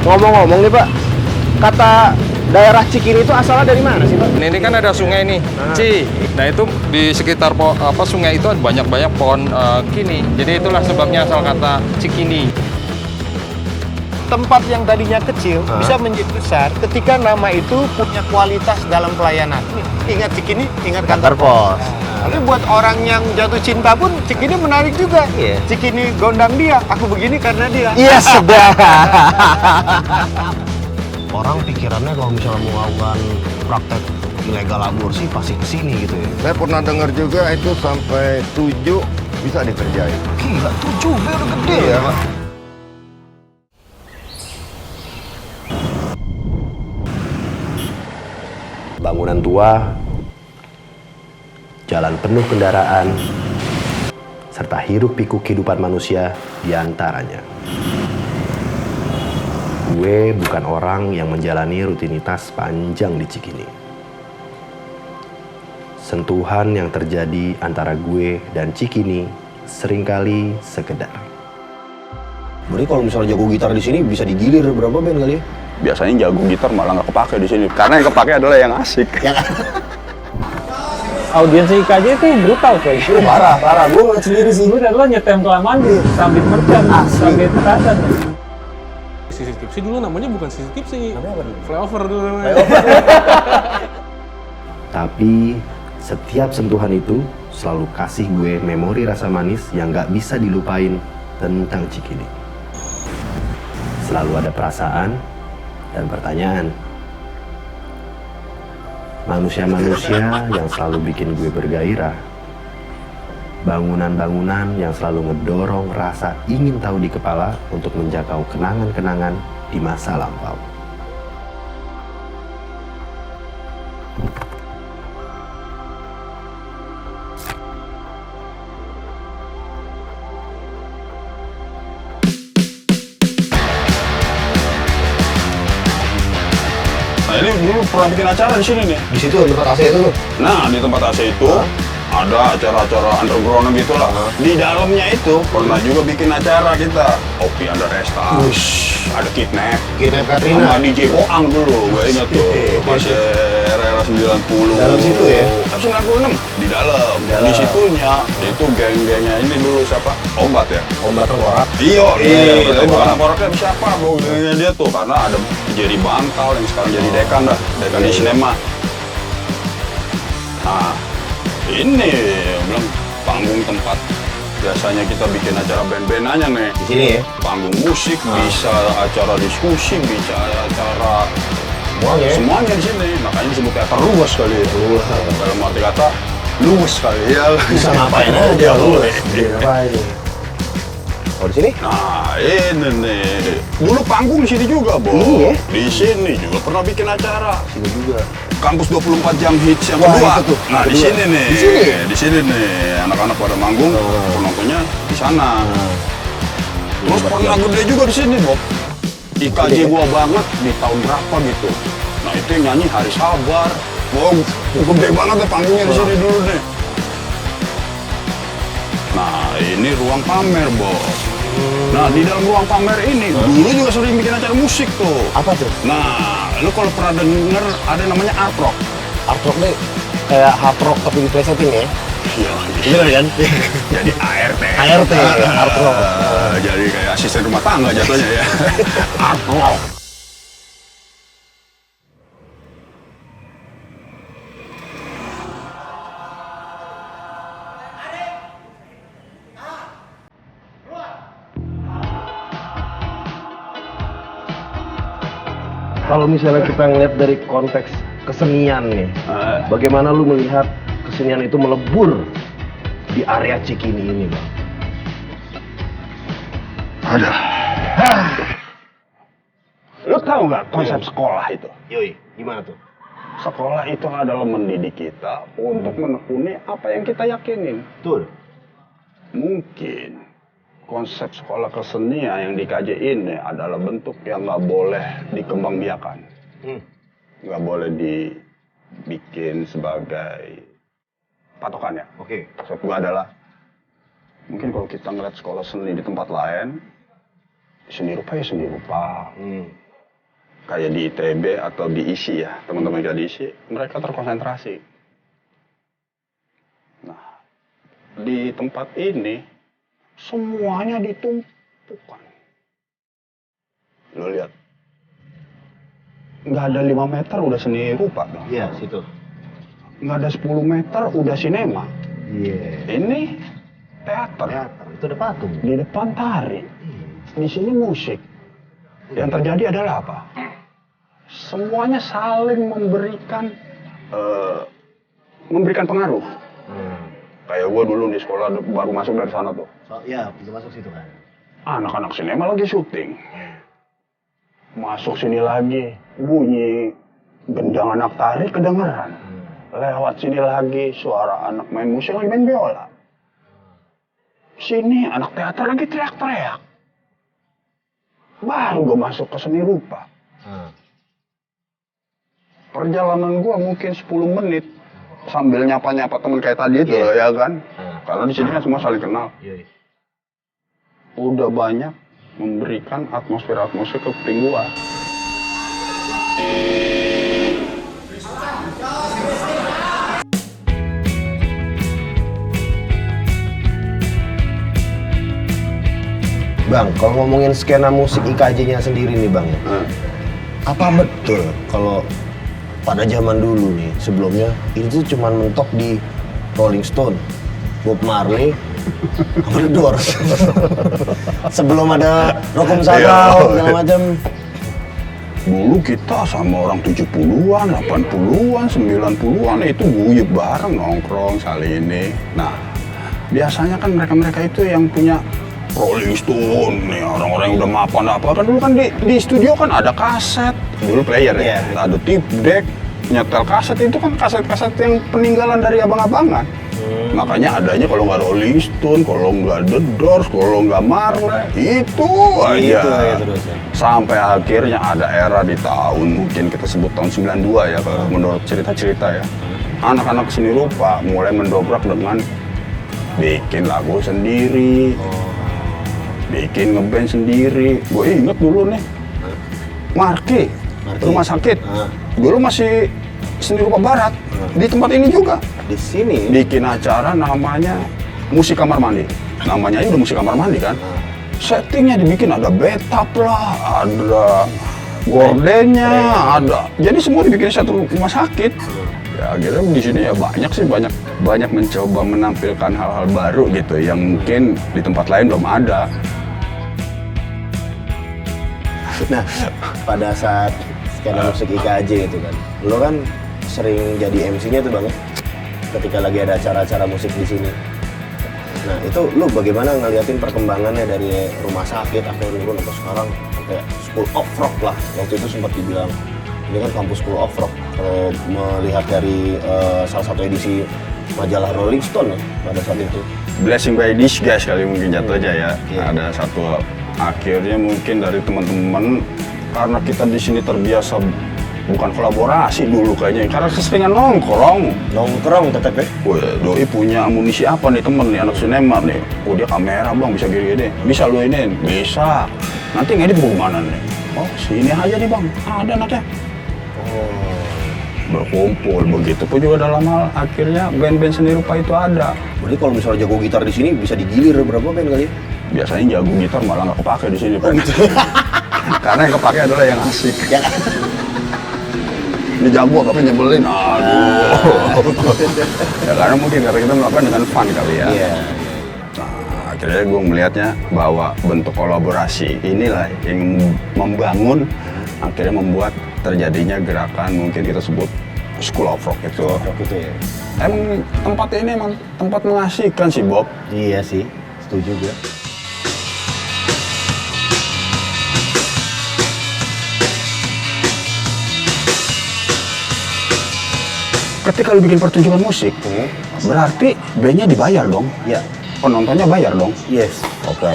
Ngomong-ngomong nih Pak, kata daerah Cikini itu asalnya dari mana sih Pak? Ini kan ada sungai nih, Ci. Nah itu di sekitar sungai itu banyak pohon kini. Jadi itulah sebabnya asal kata Cikini. Tempat yang tadinya kecil bisa menjadi besar ketika nama itu punya kualitas dalam pelayanan. Ingat Cikini, ingat kantor pos. Lalu buat orang yang jatuh cinta pun Cikini menarik juga. Cikini gondang dia, aku begini karena dia. Iya sudah. Orang pikirannya kalau misalnya mau melakukan praktek ilegal aborsi pasti kesini gitu ya. Saya pernah dengar juga itu sampai 7 bisa dikerjain. Gila, 7 udah gede ya. Bangunan tua, jalan penuh kendaraan, serta hiruk-pikuk kehidupan manusia di antaranya. Gue bukan orang yang menjalani rutinitas panjang di Cikini. Sentuhan yang terjadi antara gue dan Cikini seringkali sekedar. Berarti kalau misalnya jago gitar di sini bisa digilir berapa band kali ya? Biasanya jago gitar malah nggak kepake di sini karena yang kepake adalah yang asik. Audiens IKJ itu brutal coy. Parah. Gue ngeliat sendiri sih. Gue dan lo nyetem kelamaan di Sambit Merchant, Sambit Tasan. Sisi Tipsy dulu namanya bukan Sisi Tipsy. Namanya apa dulu? Flyover dulu namanya. Tapi setiap sentuhan itu selalu kasih gue memori rasa manis yang gak bisa dilupain tentang Cikini. Selalu ada perasaan dan pertanyaan. Manusia-manusia yang selalu bikin gue bergairah. Bangunan-bangunan yang selalu ngedorong rasa ingin tahu di kepala untuk menjangkau kenangan-kenangan di masa lampau. Nah ini dulu pernah bikin acara di sini nih. Di situ tempat AC itu tuh. Nah di tempat AC itu ada acara-acara underground gitu lah. Di dalamnya itu pernah juga bikin acara kita. Opi Under Resta. Ada Kidnap. Kidnap Katrina. Sama DJ Boang dulu, gue ingat tuh. Masih era 90. Dalam situ ya? 96 di dalam. Di situnya itu geng-gengnya ini dulu siapa? Obat ya. Obat Tengkorak. Iya, itu bukan Tengkoraknya siapa? Gengnya dia tuh karena ada Jerry Bantal yang sekarang jadi dekan dah, dekan di sinema. Nah, ini bilang panggung tempat biasanya kita bikin acara band-bandannya nih. Di sini ya? Panggung musik, bisa acara diskusi, bisa acara semuanya di sini. Makanya disebut teater luas kali ya. Dalam arti kata luas kali ya. Bisa ngapain aja luas. Ngapain? Oh di sini? Nah ini nih. Dulu panggung di sini juga, Bo. Iya. Di sini juga pernah bikin acara. Sini juga. Kampus 24 jam hits yang Wah, kedua. itu tuh. Nah, di sini nih. Di sini? Di sini nih. Anak-anak pada manggung, penontonnya di sana. Terus pernah gede juga di sini, Bob. IKJ gua banget di tahun berapa gitu. Nah, itu yang nyanyi Hari Sabar. Wah, gede banget deh panggungnya di sini dulu nih. Nah, ini ruang pamer, Bob. Nah, di dalam ruang pamer ini dulu juga sering bikin acara musik tuh. Apa tuh? Nah, lu kalau pernah denger ada namanya art rock. Art rock nih kayak hard rock tapi diplesetin ya? Iya, Bener kan? jadi ART. ART, art rock. Jadi kayak asisten rumah tangga jatuhnya ya. Art rock. Kalau misalnya kita ngeliat dari konteks kesenian nih, bagaimana lu melihat kesenian itu melebur di area Cikini ini, Bang? Ada. Lu tahu nggak konsep sekolah itu? Yoi, gimana tuh? Sekolah itu adalah mendidik kita untuk menekuni apa yang kita yakinin. Betul. Mungkin konsep sekolah kesenian yang dikaji ini adalah bentuk yang nggak boleh dikembangbiakan. Nggak boleh dibikin sebagai patokan ya. Oke. Maksud gue adalah, mungkin kalau kita ngeliat sekolah seni di tempat lain, seni rupa ya seni rupa. kayak di ITB atau di ISI ya, teman-teman kita di ISI, mereka terkonsentrasi. Nah, di tempat ini semuanya ditumpukan. Lo lihat, nggak ada 5 meter udah seni rupa dong. Iya, situ. Nggak ada 10 meter udah sinema. Iya. Ini teater. Itu ada patung. Di depan tari. Di sini musik. Yang terjadi adalah apa? Semuanya saling memberikan pengaruh. Kayak gue dulu di sekolah baru masuk dari sana tuh. Iya, pintu masuk situ kan. Anak-anak sinema lagi syuting. Masuk sini lagi, bunyi gendang anak tari kedengeran. Lewat sini lagi, suara anak main musik lagi main biola. Sini anak teater lagi teriak-teriak. Baru gue masuk ke seni rupa. Perjalanan gue mungkin 10 menit sambil nyapa-nyapa temen kayak tadi itu ya kan. Karena di sini kan semua saling kenal. Udah banyak memberikan atmosfer-atmosfer ke kuping gue. Bang, kalau ngomongin skena musik IKJ-nya sendiri nih Bang, apa betul kalau pada zaman dulu nih, sebelumnya itu cuma mentok di Rolling Stone, Bob Marley, sama The Doors. Sebelum ada Rokom Sakau, segala macam. Dulu kita sama orang 70-an, 80-an, 90-an itu guyup bareng nongkrong saling ini. Nah, biasanya kan mereka-mereka itu yang punya Rolling Stone, nih orang-orang yang udah mapan apa kan dulu kan di studio kan ada kaset, dulu player ya, ada tape deck, nyetel kaset itu kan kaset-kaset yang peninggalan dari abang-abangan. Makanya adanya kalau nggak Rolling Stone, kalau nggak The Doors, kalau nggak Marley, itu aja. Sampai akhirnya ada era di tahun mungkin kita sebut tahun 92 ya, kalau menurut cerita-cerita ya. Anak-anak seni rupa mulai mendobrak dengan bikin lagu sendiri. Bikin ngeband sendiri. Gue inget dulu nih, Marki, rumah sakit. Dulu masih seni rupa barat. Di tempat ini juga. Di sini? Bikin acara namanya Musik Kamar Mandi. Namanya aja udah Musik Kamar Mandi kan. Settingnya dibikin ada betap lah, ada gordennya, ada. Jadi semua dibikin satu rumah sakit. Ya akhirnya di sini ya banyak mencoba menampilkan hal-hal baru gitu yang mungkin di tempat lain belum ada. Nah, pada saat skena musik IKJ itu kan, lo kan sering jadi MC-nya tuh Bang, ketika lagi ada acara-acara musik di sini. Nah, itu lo bagaimana ngeliatin perkembangannya dari rumah sakit atau turun atau sekarang sampai School of Rock lah. Waktu itu sempat dibilang ini kan kampus School of Rock. Kalau melihat dari salah satu edisi majalah Rolling Stone ya pada saat itu. Blessing by disguise kali mungkin jatuh aja ya. Ada satu akhirnya mungkin dari teman-teman karena kita di sini terbiasa bukan kolaborasi dulu kayaknya karena keseringan nongkrong tetap ya. Wah, doi punya amunisi apa nih temen nih anak sinema nih. Oh dia kamera bang bisa gini-gini. Bisa lu ini? Bisa. Nanti ngedit gimana nih? Oh sini aja nih bang. Ada anaknya. Berkumpul begitu pun juga dalam hal akhirnya band-band seni rupa itu ada. Berarti kalau misalnya jago gitar di sini bisa digilir berapa band kali ya? Biasanya jago gitar malah nggak kepake di sini Pak. Karena yang kepake adalah yang asik. Ini jago tapi nyebelin, aduh. Ya karena mungkin karena kita melakukan dengan fun kali ya. Nah, akhirnya gue melihatnya bahwa bentuk kolaborasi inilah yang membangun akhirnya membuat terjadinya gerakan mungkin kita sebut School of Rock itu. Ya. Emang tempat ini emang tempat mengasihkan sih Bob. Iya sih, setuju gue. Ketika lu bikin pertunjukan musik, berarti bandnya dibayar dong? Iya. Penontonnya bayar dong? Yes. Oke.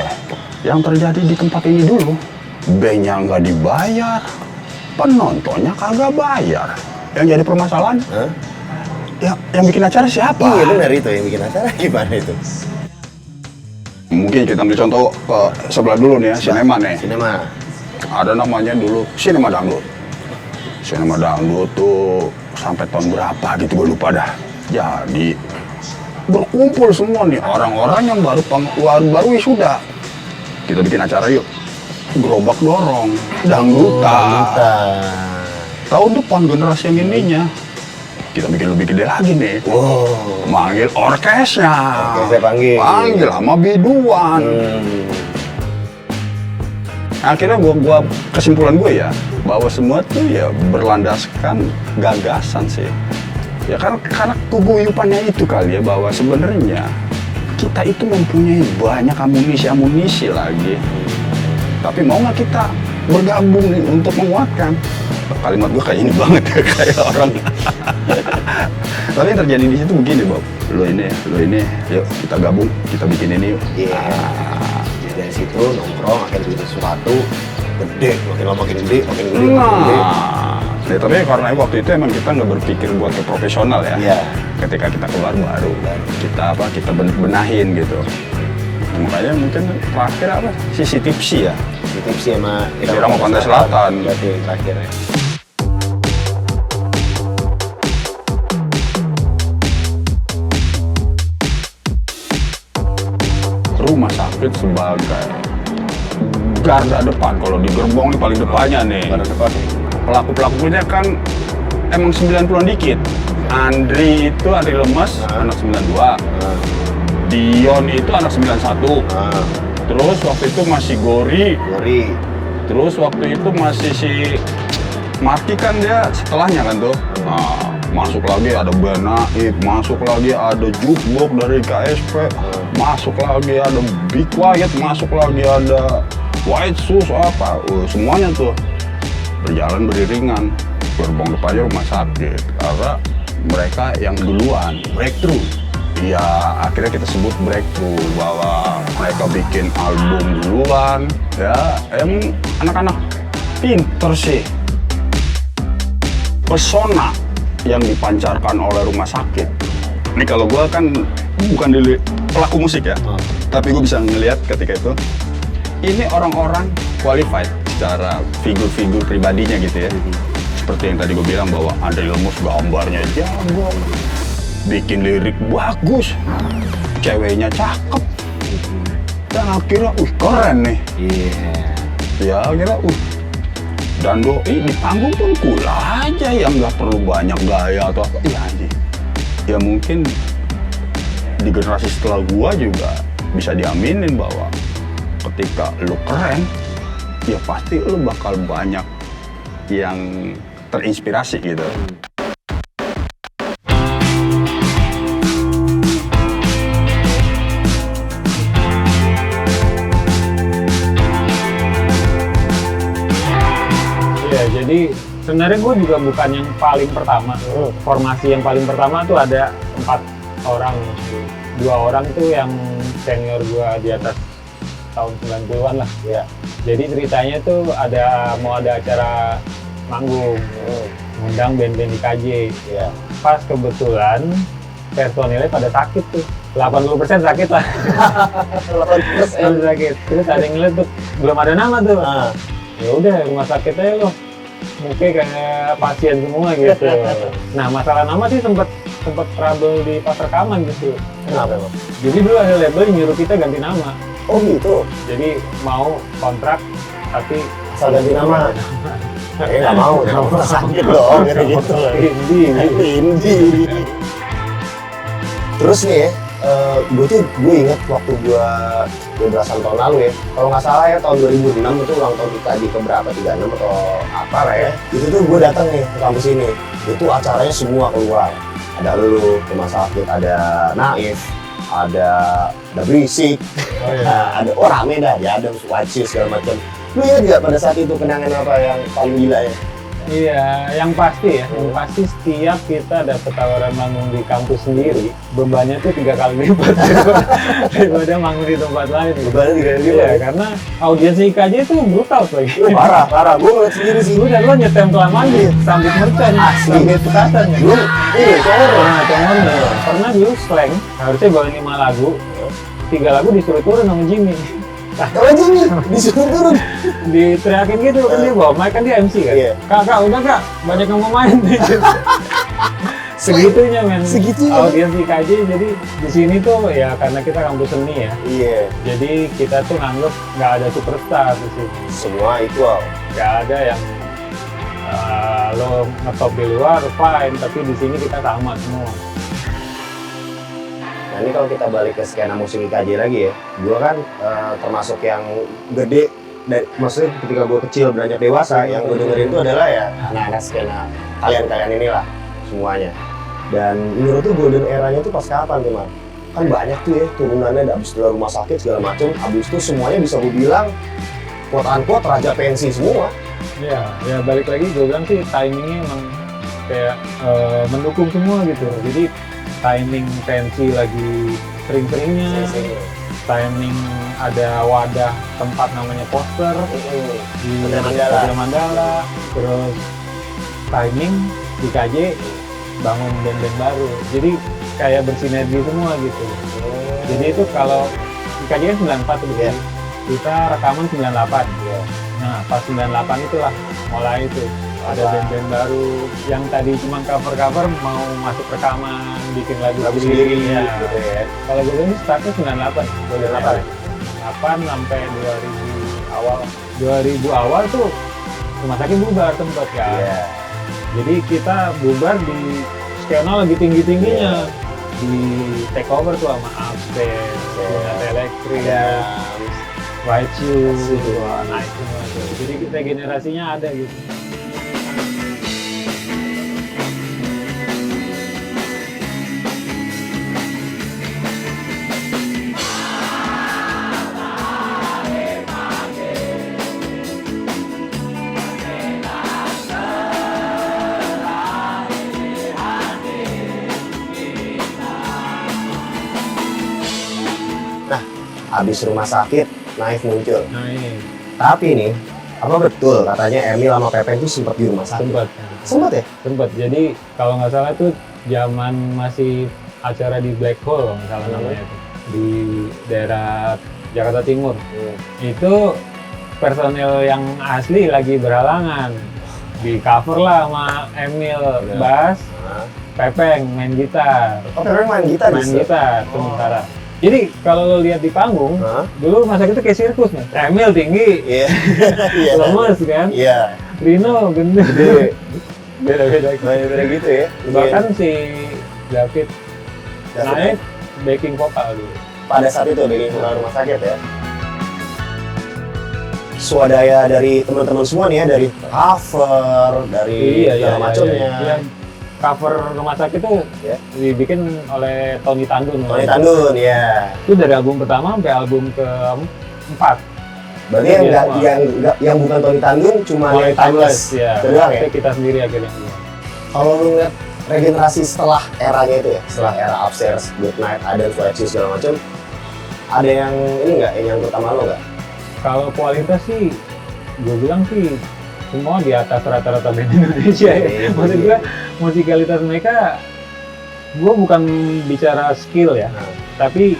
Yang terjadi di tempat ini dulu, bandnya nggak dibayar, penontonnya kagak bayar. Yang jadi permasalahan, ya, yang bikin acara siapa? Iya benar itu, yang bikin acara gimana itu? Mungkin kita ambil contoh sebelah dulu nih ya, sinema nih. Sinema. Ada namanya dulu Sinema Dangdut. Sinema dangdut tuh sampai tahun berapa gitu gue lupa dah. Jadi berkumpul semua nih orang-orang yang baru wisuda. Kita bikin acara yuk. Gerobak dorong, dangdutan. Tahun depan generasi yang ininya kita bikin lebih gede lagi nih. Wow. Manggil orkesnya. Orkesnya panggil sama biduan. Akhirnya gua kesimpulan gue ya bahwa semua tuh ya berlandaskan gagasan sih. Ya karena keguyupannya itu kali ya, bahwa sebenarnya kita itu mempunyai banyak amunisi lagi. Tapi mau nggak kita bergabung nih untuk menguatkan? Kalimat gue kayak ini banget ya, kayak orang. Tapi yang terjadi di situ begini, Bob. Lo ini, yuk kita gabung, kita bikin ini yuk. Iya. Dari situ nongkrong akhirnya bikin sesuatu gede, makin lama makin gede. Ya, tapi karena waktu itu emang kita nggak berpikir buat ke profesional ya. Iya. Ketika kita keluar baru, kita benahin gitu. Nah, makanya mungkin terakhir apa? Sisi tipsi ya. Sisi tipsi sama Irama Pantai Selatan. Berarti terakhir ya. Rumah sakit sebagai garda depan. Kalau di gerbong nih paling depannya nih. Garda depan nih. Pelaku-pelakunya kan emang 90-an dikit. Andri Lemes, anak 92. Dion itu anak 91. Terus waktu itu masih Gori. Terus waktu itu masih si Marki kan dia setelahnya kan tuh. Nah, masuk lagi ada Ben Naib, masuk lagi ada Jukbox dari KSP, masuk lagi ada Big Quiet, masuk lagi ada White Shoes apa, semuanya tuh berjalan beriringan. Gerbong depannya rumah sakit karena mereka yang duluan breakthrough. Ya akhirnya kita sebut breakthrough, bahwa mereka bikin album duluan. Ya emang anak-anak pinter sih. Pesona yang dipancarkan oleh rumah sakit. Ini kalau gue kan bukan pelaku musik ya, tapi gue bisa ngelihat ketika itu ini orang-orang qualified secara figur-figur pribadinya gitu ya. Seperti yang tadi gue bilang bahwa Andri Lemus gambarnya jago, bikin lirik bagus, ceweknya cakep, dan akhirnya keren nih. Ya akhirnya dan doi di panggung pun cool aja, yang nggak perlu banyak gaya atau apa. Iya anjing. Ya mungkin di generasi setelah gua juga bisa diaminin bahwa ketika lu keren, ya pasti lu bakal banyak yang terinspirasi gitu. Jadi sebenarnya gue juga bukan yang paling pertama. Formasi yang paling pertama tuh ada 4 orang. 2 orang tuh yang senior gue di atas tahun 90-an lah. Ya. Jadi ceritanya tuh mau ada acara manggung, ngundang band-band IKJ. Ya. Pas kebetulan personilnya pada sakit tuh. 80% sakit lah. 80% sakit. Terus ada yang ngeliat tuh belum ada nama tuh. Ya udah rumah sakit aja loh. Mungkin kayak pasien semua gitu. Nah masalah nama sih sempat trouble di pas rekaman gitu. Kenapa Bang? Jadi dulu ada label yang nyuruh kita ganti nama. Oh gitu? Jadi mau kontrak tapi asal ganti nama. Nggak mau, nama sakit dong gitu. Indie. Terus nih ya, gue inget waktu gue belasan tahun lalu ya, kalau nggak salah ya tahun 2006 itu ulang tahun kita di keberapa, 36 atau apa lah ya. Itu tuh gue datang nih ke kampus ini, itu acaranya semua keluar. Ada lu, rumah sakit, ada Naif, ada Berisik, ada rame dah, ya ada White Shoes segala macam. Lu ingat nggak pada saat itu kenangan apa yang paling gila ya? Iya, yang pasti setiap kita dapat tawaran manggung di kampus sendiri, bebannya tuh 3 kali lipat daripada manggung di tempat lain. Bebannya 3 kali lipat? Iya, karena audiens IKJ itu brutal lagi. Parah, gue ngeliat sendiri sih. Udah, lo nyetem kelamaan di sambit mercon, sambit petasan ya. Iya, congor. Pernah dulu slang, harusnya bawain 5 lagu, 3 lagu disuruh turun sama Jimmy. Kalau Jimmy disuruh turun? diteriakin gitu kan dia bawa mic kan dia MC kan. Iya. Kak, udah kak, banyak yang mau main nih. Segitunya men. Segitunya. Audiens IKJ jadi di sini tuh ya karena kita kampus seni ya. Iya. Jadi kita tuh nganggep nggak ada superstar di sini. Semua equal. Nggak ada yang lo ngetop di luar fine, tapi di sini kita sama semua. Nah ini kalau kita balik ke skena musik IKJ lagi ya, gue kan termasuk yang gede, maksudnya ketika gue kecil beranjak dewasa, yang gue dengerin itu adalah ya anak-anak skena kalian-kalian inilah semuanya. Dan menurut tuh golden eranya tuh pas kapan tuh man? Kan banyak tuh ya turunannya, abis dari rumah sakit segala macem, abis itu semuanya bisa gue bilang quote unquote raja pensi semua. Ya balik lagi gue bilang sih timingnya emang kayak mendukung semua gitu. Jadi timing pensi lagi sering-seringnya, timing ada wadah tempat namanya poster di Hotel Mandala, terus timing di KJ bangun band-band baru, jadi kayak bersinergi semua gitu. Jadi itu kalau di KJ kan 94 tuh, kita rekaman 98. Nah pas 98 itulah mulai itu ada band-band baru yang tadi cuma cover-cover mau masuk rekaman, bikin lagu sendiri ya. Gitu ya. Kalau gue ini startnya 98, 98 sampai 2000 awal. 2000 awal tuh rumah sakit bubar tempat kan. Iya. Jadi kita bubar di skena lagi tinggi-tingginya. Di take over tuh sama Upstairs, Sunat Elektrik, White Shoes, naik semua tuh. Jadi kita generasinya ada gitu. Habis rumah sakit, Naif muncul. Naif. Tapi nih, apa betul katanya Emil sama Pepe itu sempat di rumah sakit? Sempat ya? Sempat. Jadi kalau nggak salah tuh zaman masih acara di Black Hole kalau nggak salah namanya tuh, di daerah Jakarta Timur. Itu personel yang asli lagi berhalangan. Di cover lah sama Emil bass, Pepeng main gitar. Oh, Pepeng main gitar? Main gitar sementara. Jadi kalau lo lihat di panggung, dulu masa itu kayak sirkus nih. Emil tinggi, lemes kan? Iya. Rino gede. Beda-beda gitu ya. Bahkan si David naik backing vokal dulu. Pada saat itu backing vokal rumah sakit ya. Swadaya dari teman-teman semua nih ya, dari cover, dari segala macamnya. Iya. Cover rumah sakit itu dibikin oleh Tony Tandun. Tony Tandun, ya. Itu dari album pertama sampai album keempat. Berarti yang bukan Tony Tandun cuma yang Timeless. Ya. Doang ya? Kita sendiri akhirnya. Kalau lu ngeliat regenerasi setelah eranya itu ya, setelah era Upstairs, Good Night, Aden, White Shoes segala macam, ada yang ini nggak, yang nyangkut sama lo nggak? Kalau kualitas sih, gue bilang sih semua di atas rata-rata band Indonesia ya. Maksud gue musikalitas mereka, gue bukan bicara skill ya, tapi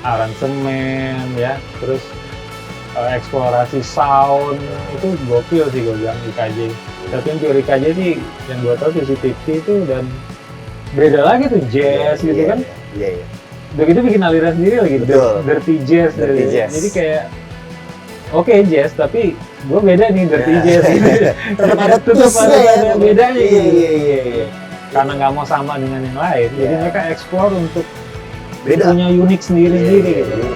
aransemen ya, terus eksplorasi sound itu gokil sih gue bilang IKJ. Tapi yang teori IKJ sih yang gue tahu sisi tipsi itu dan beda lagi tuh jazz gitu kan. Iya. Udah gitu bikin aliran sendiri lagi, dirty jazz. Jadi kayak oke, jazz, tapi gue beda nih dirty jazz gitu. Tetap ada bedanya gitu. Iya. Karena nggak mau sama dengan yang lain, jadi mereka explore untuk beda, punya unik sendiri-sendiri gitu.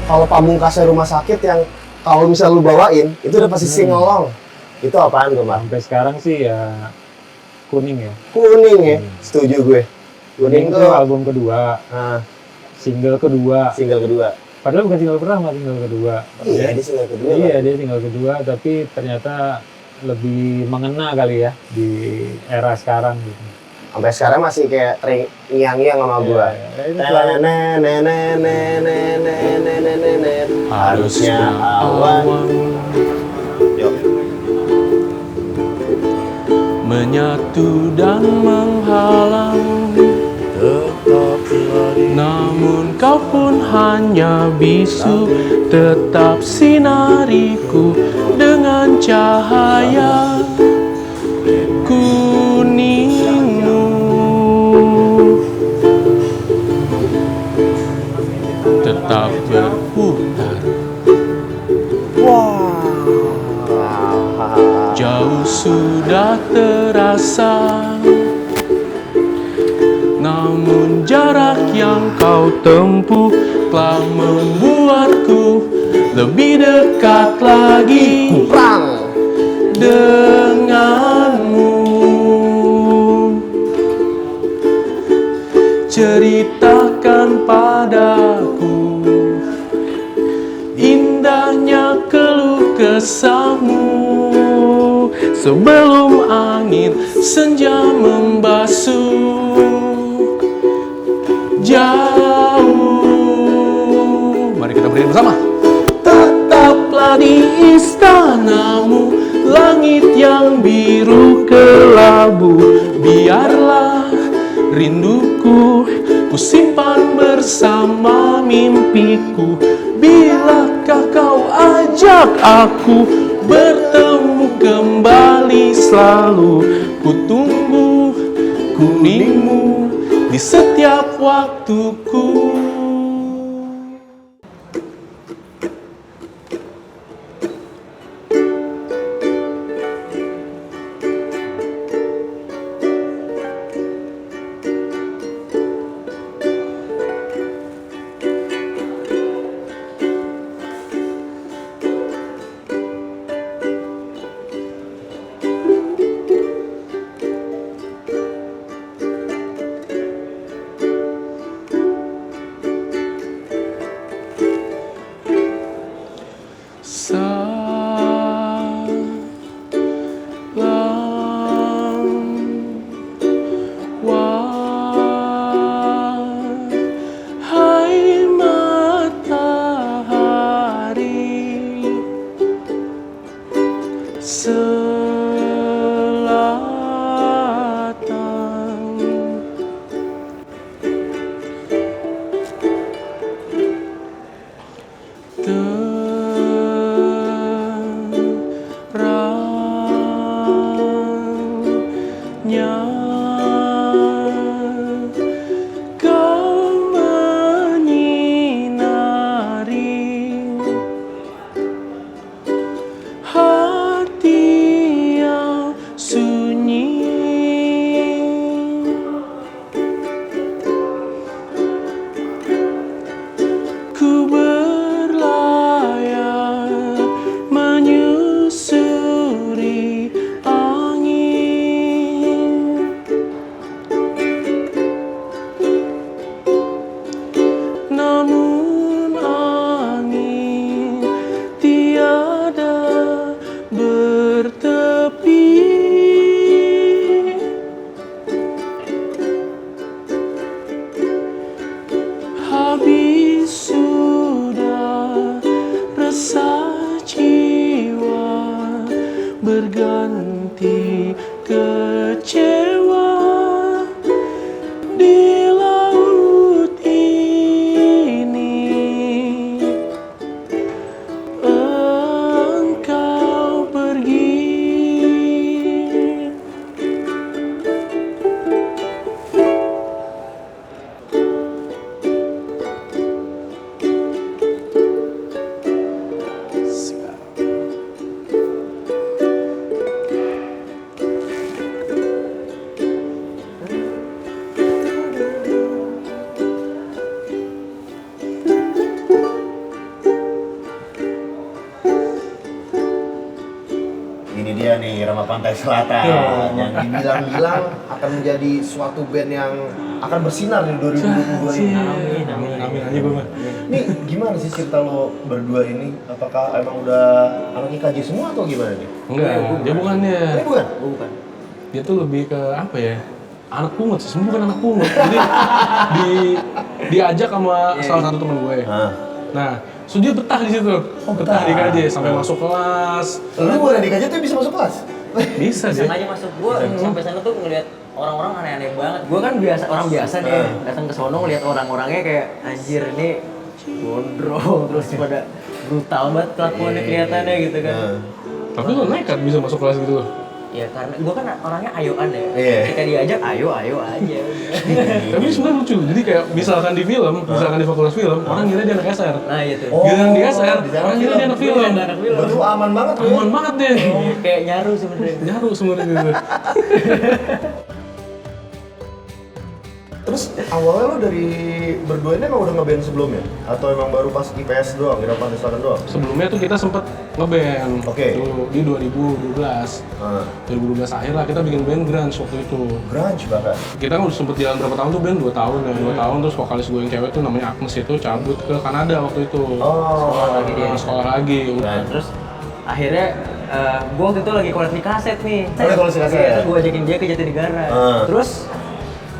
Kalau pamungkasnya rumah sakit yang kalau misal lu bawain, itu udah pasti sing-along. Itu apaan tuh, Mas? Sampai sekarang sih ya Kuning ya. Kuning ya, setuju gue. Kuning itu album kedua, single kedua. Padahal bukan single pertama, single kedua. Iya, dia single kedua. Iya, dia single kedua, tapi ternyata lebih mengena kali ya di era sekarang gitu. Sampai sekarang masih kayak ngiang-ngiang sama gua. Harusnya awan. Yuk. Menyatu dan menghalang, tetap lari. Namun engkau pun hanya bisu, tetap sinariku dengan cahaya kuningmu. Tetap berputar. Jauh sudah terasa, namun jarak yang kau tempuh telah membuatku lebih dekat lagi denganmu. Ceritakan padaku indahnya keluh kesahmu sebelum angin senja membasuh jauh. Mari kita berdiri bersama. Tetaplah di istanamu, langit yang biru kelabu. Biarlah rinduku ku simpan bersama mimpiku. Bilakah kau ajak aku bertemu kembali selalu? Ku tunggu kuningmu di setiap waktuku. berganti kecewa di laut ini. Engkau pergi. Ini dia nih, Rama Pantai Selatan yang dibilang-bilang akan menjadi suatu band yang akan bersinar di 2022 ini. Amin aja gue mah. Nih, gimana sih cerita lo berdua ini? Apakah emang udah anak IKJ semua atau gimana nih? Enggak, dia bukannya. Ini bukan? Oh, bukan. Dia tuh lebih ke apa ya? Anak pungut sih, bukan anak pungut. Jadi diajak sama salah satu teman gue. Nah, so dia betah di situ. Betah di IKJ sampai masuk kelas. Lu bukan di IKJ tuh bisa masuk kelas? Bisa sih. Sengaja masuk gua sampai sana tuh ngeliat orang-orang aneh-aneh banget. Gue kan orang biasa nih, datang ke sono ngeliat orang-orangnya kayak anjir ini gondrong terus pada brutal banget kelakuannya kelihatannya gitu kan. Tapi lo nekat bisa masuk kelas gitu. Ya karena gue kan orangnya ayoan ya. Ketika diajak ayo aja. Tapi sebenarnya lucu. Jadi kayak misalkan di film, misalkan di fakultas film, orang ngira dia anak SR. Nah itu. Giliran di SR, orang ngira dia anak film. Berarti lu aman banget lu. Aman banget deh. Kayak nyaru sebenarnya. Nyaru sebenarnya. Terus awalnya lo dari berdua ini emang udah ngeband sebelumnya? Atau emang baru pas IPS doang, Irama Pantai Selatan doang? Sebelumnya tuh kita sempet ngeband. Oke. Tuh, di 2012. 2012 akhir lah kita bikin band grunge waktu itu. Grunge bahkan? Kita kan udah sempet jalan berapa tahun tuh band? 2 tahun ya. 2 tahun terus vokalis gue yang cewek tuh namanya Agnes itu cabut ke Kanada waktu itu. Sekolah lagi. Nah, terus akhirnya gue waktu itu lagi koleksi kaset nih. Koleksi kaset? Terus gue ajakin dia ke Jatinegara. Terus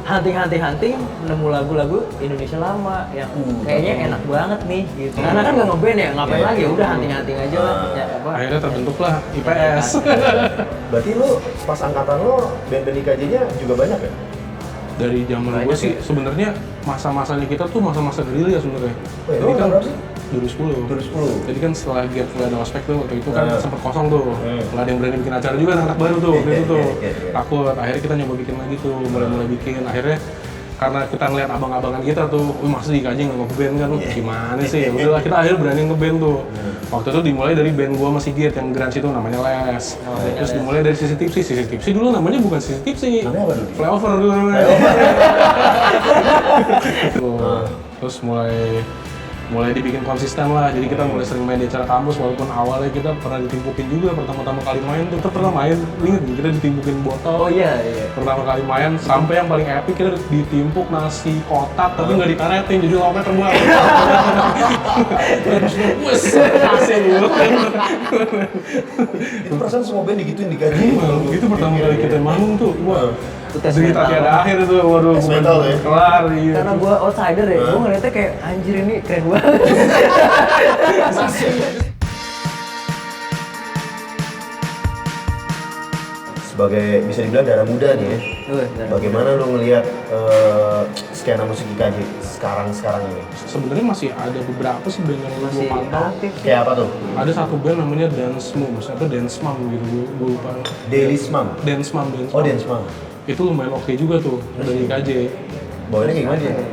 hunting nemu lagu-lagu Indonesia lama yang kayaknya enak banget nih gitu. Karena kan nggak ngeband ya, ngapain lagi, udah hunting aja lah. Akhirnya terbentuklah IPS. Berarti lu pas angkatan lu band-band IKJ-nya juga banyak ya? Dari zaman gue sih sebenarnya masa-masanya kita tuh masa-masa gerilya sebenarnya. Jadi kan 2010. Jadi kan setelah Gap nggak ada ospek tuh waktu itu kan sempet kosong tuh. Nggak ada yang berani bikin acara juga anak baru tuh waktu itu tuh. Takut. Akhirnya kita nyoba bikin lagi tuh, mulai bikin. Akhirnya karena kita ngeliat abang-abangan kita tuh, masa di IKJ nggak nge-band kan, gimana sih? Ya udahlah kita akhirnya berani nge-band tuh. Waktu itu dimulai dari band gua sama Sigit yang grunge itu namanya Les. Terus dimulai dari Sisi Tipsi dulu namanya bukan Sisi Tipsi. Namanya apa dulu? Flyover dulu namanya. Terus mulai dibikin konsisten lah, jadi kita mulai sering main di acara kampus walaupun awalnya kita pernah ditimpukin juga pertama kali main tuh, kita pernah main, inget kita ditimpukin botol. Oh iya. Pertama kali main, sampai yang paling epic kita ditimpuk nasi kotak tapi nggak dikaretin, jadi lauknya terbuang. Terus wes, kasih gitu. Itu perasaan semua band digituin di IKJ? Itu pertama kali kita manggung tuh, wah. Cerita tiada akhir itu, waduh, bukan kelar gitu. Karena gue outsider ya, gue ngeliatnya kayak anjir ini keren banget. Sebagai bisa dibilang darah muda nih ya, bagaimana lo ngelihat skena musik IKJ sekarang ini? Sebenarnya masih ada beberapa sih band yang gue pantau. Kayak apa tuh? Ada satu band namanya Dance Moms atau Dance Mom gitu, gue lupa. Dance Mom? Dance Mom. Oh Dance Mom. Itu lumayan oke juga tuh dari IKJ. Bawanya kayak gimana dia?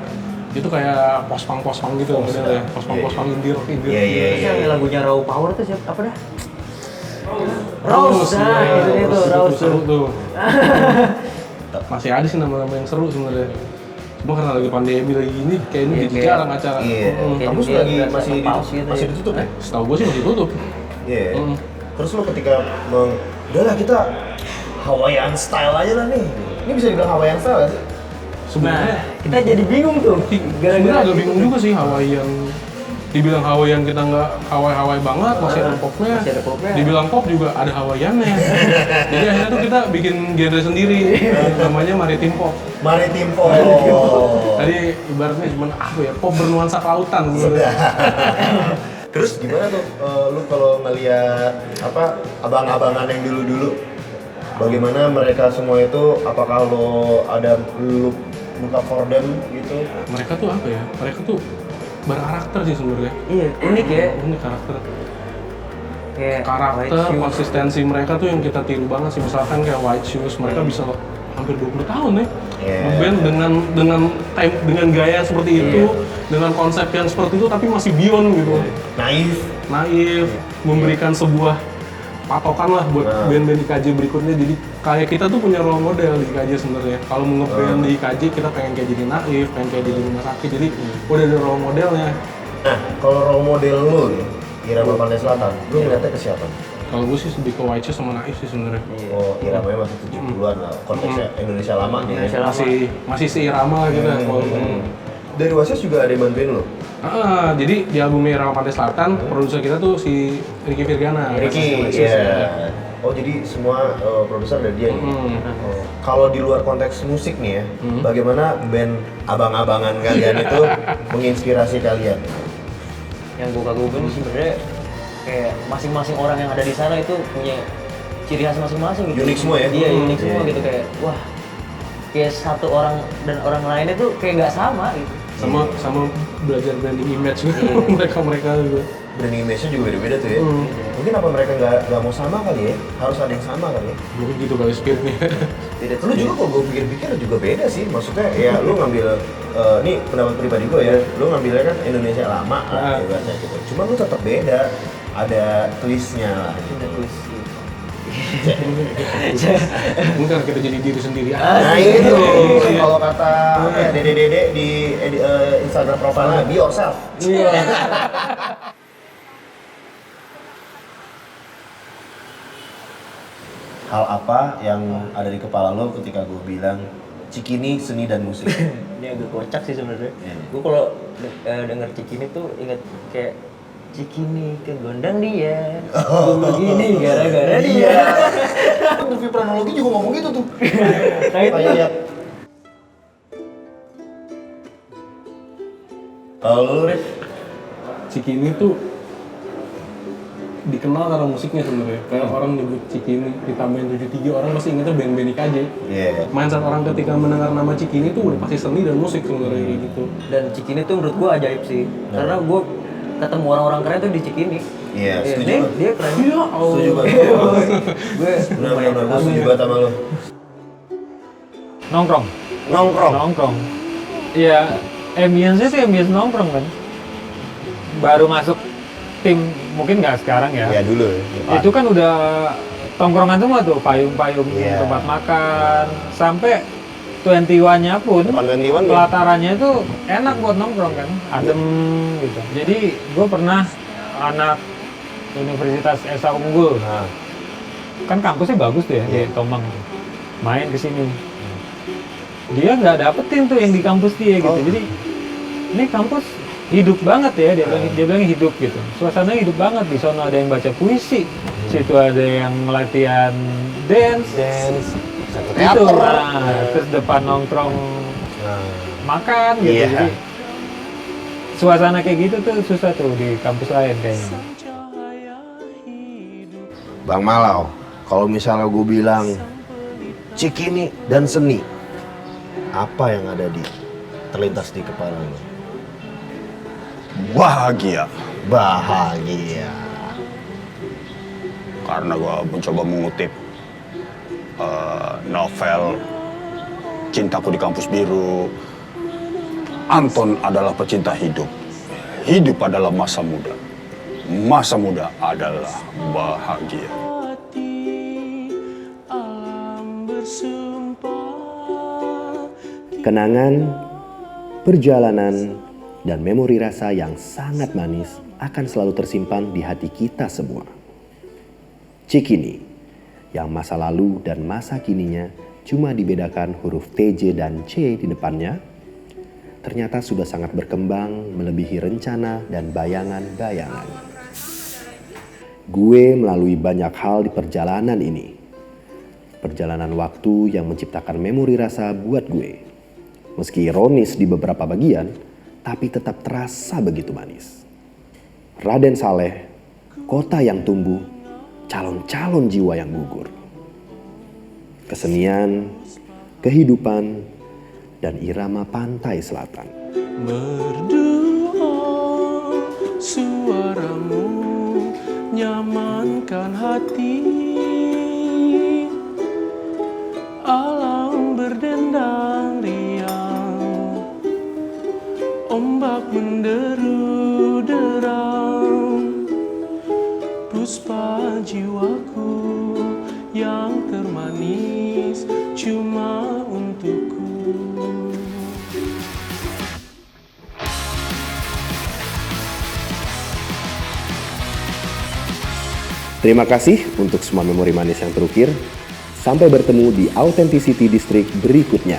Itu kayak post-punk gitu modelnya. Post-punk indie rock. Terus yang lagunya Raw Power tuh siapa? Apa dah? Rose, itu Rose. Seru tuh. Masih ada sih nama-nama yang seru sebenarnya. Cuma karena lagi pandemi lagi gini, kayaknya jadi jarang acara. Kampus lagi masih ditutup ya? Setahu gue sih masih tutup. Iya. Terus lo ketika udahlah kita Hawaiian style aja lah nih. Ini bisa dibilang Hawaiian style gak sih? Sebenarnya kita jadi bingung tuh. Gara-gara agak bingung juga sih Hawaiian. Dibilang Hawaiian kita nggak Hawaii banget, masih ada popnya. Dibilang pop juga ada Hawaiiannya. Jadi akhirnya tuh kita bikin genre sendiri, namanya Maritim Pop. Maritim Pop. Tadi ibaratnya cuma apa ya, pop bernuansa kelautan sebenarnya. Terus gimana tuh lu kalau ngeliat apa abang-abangan yang dulu-dulu? Bagaimana mereka semua itu, apakah lo ada look up for them gitu? Mereka tuh apa ya? Mereka tuh berkarakter sih sebenarnya. Iya, unik ya. Unik karakter. Karakter, konsistensi mereka tuh yang kita tiru banget sih. Misalkan kayak White Shoes, mereka bisa hampir 20 tahun ya. Ngeband dengan gaya seperti itu, dengan konsep yang seperti itu tapi masih beyond gitu. Naif, memberikan sebuah patokan lah buat band-band IKJ berikutnya. Jadi kayak kita tuh punya role model di IKJ sebenarnya. Kalau mau nge-band di IKJ kita pengen kayak jadi Naif, pengen kayak jadi Rumah Sakit. Jadi udah ada role modelnya. Nah, kalau role model lu nih, Irama Pantai Selatan, lu ngeliatnya ke siapa? Kalau gue sih lebih ke White Shoes sama Naif sih sebenarnya. Oh, Iramanya masih 70-an lah, konteksnya Indonesia lama nih. Masih seirama lah kita. Dari White Shoes juga ada yang bantuin lo? Jadi di album Irama Pantai Selatan, produser kita tuh si Ricky Virgana. Oh, jadi semua produser dari dia nih? Kalau di luar konteks musik nih ya, bagaimana band abang-abangan kalian itu menginspirasi kalian? Yang gue kagum sebenarnya kayak masing-masing orang yang ada di sana itu punya ciri khas masing-masing gitu. Unik semua ya? Iya, unik semua gitu kayak wah kayak satu orang dan orang lainnya tuh kayak nggak sama gitu. Sama belajar branding image gitu. mereka gitu. Branding image-nya juga beda-beda tuh ya. Mungkin apa mereka nggak mau sama kali ya? Harus ada yang sama kali ya? Mungkin gitu kali spiritnya. Lu juga kalau gue pikir-pikir juga beda sih. Maksudnya ya lu ngambil, ini pendapat pribadi gue ya, lu ngambilnya kan Indonesia lama lah ibaratnya gitu. Cuma lu tetap beda, ada twist-nya lah. Ada twist. Mungkin kita jadi diri sendiri aja. Nah itu, kalau kata Dede di Instagram profilnya, be yourself. Iya. Hal apa yang ada di kepala lo ketika gue bilang Cikini seni dan musik? Ini agak kocak sih sebenarnya. Gue kalau denger Cikini tuh inget kayak Cikini kegondang dia, gue begini gara-gara dia. Movie Pranologi juga ngomong gitu tuh. Kayak Kalau lu, Rif? Cikini tuh dikenal karena musiknya sebenarnya. Kayak orang nyebut Cikini ditambahin 73 orang pasti ingetnya band-band IKJ. Mindset orang ketika mendengar nama Cikini tuh udah pasti seni dan musik sebenarnya kayak gitu. Dan Cikini tuh menurut gue ajaib sih, karena gue ketemu orang-orang keren tuh di Cikini. Iya, setuju. Dia keren. Iya, setuju banget. Gue Benar-benar setuju banget sama lo. Nongkrong. Iya, ambience-nya sih ambience nongkrong kan. Baru masuk tim, mungkin nggak sekarang ya. Iya dulu. Itu kan udah tongkrongan semua tuh, payung-payung, tempat makan, sampai 21-nya pun pelatarannya itu enak buat nongkrong kan, adem gitu. Jadi gue pernah anak Universitas Esa Unggul, kan kampusnya bagus tuh ya di Tomang tuh. Main ke sini, dia nggak dapetin tuh yang di kampus dia gitu. Jadi ini kampus hidup banget ya, dia bilang hidup gitu. Suasananya hidup banget, di sana ada yang baca puisi, situ ada yang latihan dance. Itu, terus depan nongkrong makan gitu. Jadi suasana kayak gitu tuh susah tuh di kampus lain kayaknya. Bang Malau, kalau misalnya gue bilang Cikini dan seni, apa yang ada terlintas di kepala lo? Bahagia. Karena gue mencoba mengutip novel Cintaku di Kampus Biru. Anton adalah pecinta hidup. Hidup adalah masa muda. Masa muda adalah bahagia. Kenangan, perjalanan, dan memori rasa yang sangat manis akan selalu tersimpan di hati kita semua. Cikini, yang masa lalu dan masa kininya cuma dibedakan huruf TJ dan C di depannya, ternyata sudah sangat berkembang melebihi rencana dan bayangan-bayangan. Gue melalui banyak hal di perjalanan ini. Perjalanan waktu yang menciptakan memori rasa buat gue. Meski ironis di beberapa bagian, tapi tetap terasa begitu manis. Raden Saleh, kota yang tumbuh, calon-calon jiwa yang gugur. Kesenian, kehidupan, dan irama pantai selatan. Merdu, suaramu nyamankan hati. Alam berdendang riang, ombak menderu derang. Puspa jiwaku yang termanis cuma untukku. Terima kasih untuk semua memori manis yang terukir. Sampai bertemu di Authenticity District berikutnya.